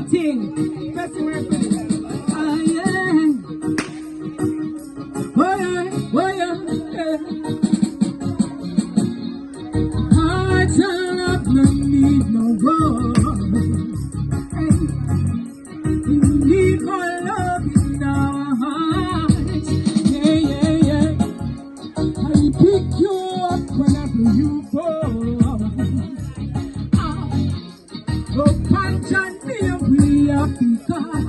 thing. Ah, yeah. Oh, yeah. Oh, yeah. Hearts and love no need no war. We need more love in our hearts. Yeah, yeah, yeah. I pick you up whenever you fall. Oh, punch and fear we are because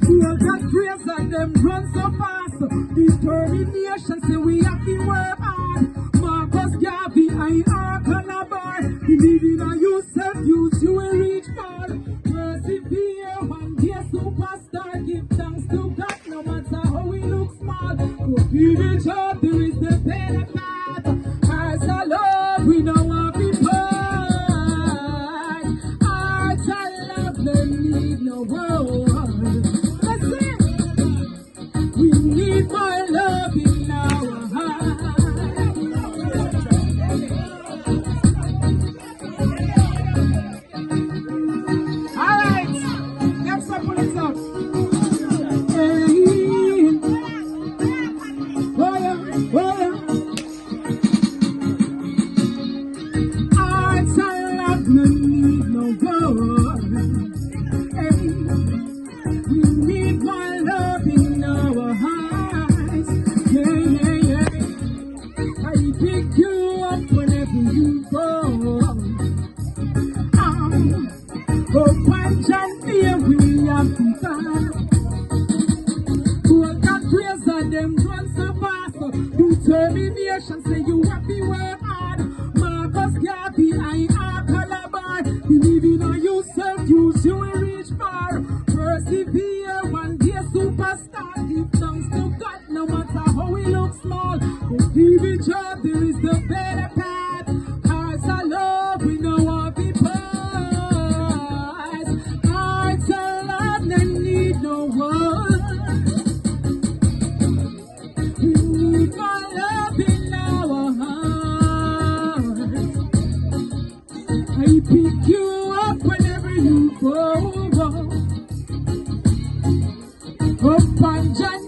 we are got grace and them run so fast. Determination say we have to work hard. Marcus Garvey, I are Calabar. Believing on yourself, use you will reach far. Persevere, one day superstar. Give thanks to God, no matter how we look small. Go give each other, there is the better path. As a love, we know what we part. Hearts and love, they need no world. Let's sing. We need more love in our hearts. All right, next up, pull it up. Hey. Oh yeah, oh yeah. Hearts and love, no need no gold. Hey. We need more love in our hearts. Yeah, yeah, yeah. I pick you up whenever you fall. Oh, punch and fear we have to fight. Who got grace and them run so fast. Determination say you have to work hard. Marcus Garvey, I are Calabar. Believing on yourself, use you will reach far. Persevere, one day superstar. Give thanks to God, no matter how we look small. Give each other, there is the better path. Hearts of love, we know what we prize. Hearts of love, they need no one. We need more love in our hearts. I pick you up whenever you fall. Up and John,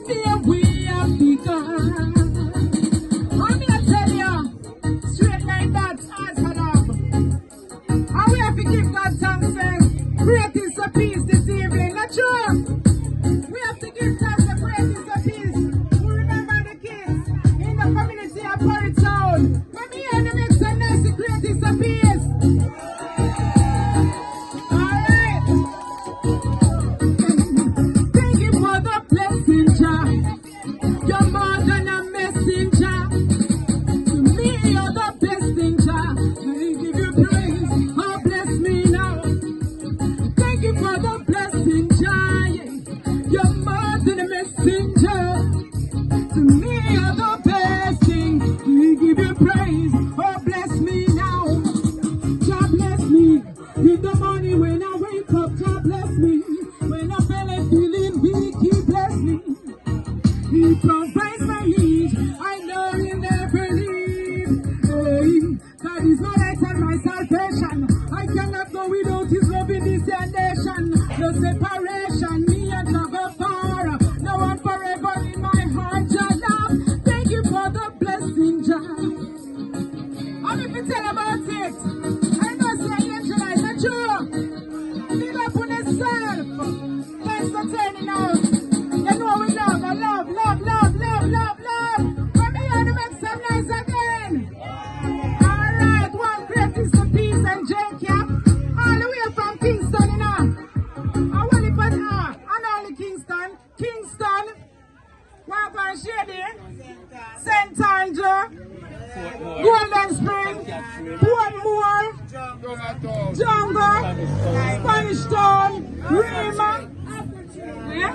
we have begun. I'm gonna tell you, straight like that, as for them. And we have to give God thanks for great is the peace this evening, not true? We have to give thanks for great is the peace. We remember the kids in the community of Parry Town. When we hear them make some nice, great is the peace. Alright. Thank you for the blessing, Jah. You're more than a messenger. To me, you're the best thing, Jah. I give you praise. Oh, bless me now. Thank you for the blessing, Jah. You're more than a messenger. To me, you're the best thing. We give you praise. Oh, bless me now. Jah bless me. With the money when I wake up, Jah bless me. When I'm feeling weak, He bless me. He provides my needs. I know He'll never leave. Hey, God is my light and my salvation. I cannot go without His love in this nation. No separation, me and God go far. No one forever in my heart, Jah love. Thank you for the blessing, Jah. I'm if you tell about it. I know say angel eyes are true. Big up on yourself. Thanks for turning out. You know we love, I love, love, love, love, love, love. Come here to make some nice again. Alright, one great is the peace and J.K. All the way from Kingston, you know. I want it for and only Kingston. Kingston. One for Shady. St.Ann JA. Golden Spring. Portmore. Jungle. Spanish Town. Rima. Yeah?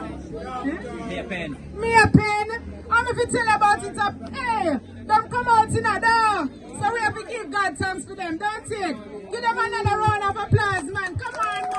Me a pen. I'm if you tell about it up. Hey, them come out in a door. So we have to give God thanks to them, don't it? Give them another round of applause, man. Come on.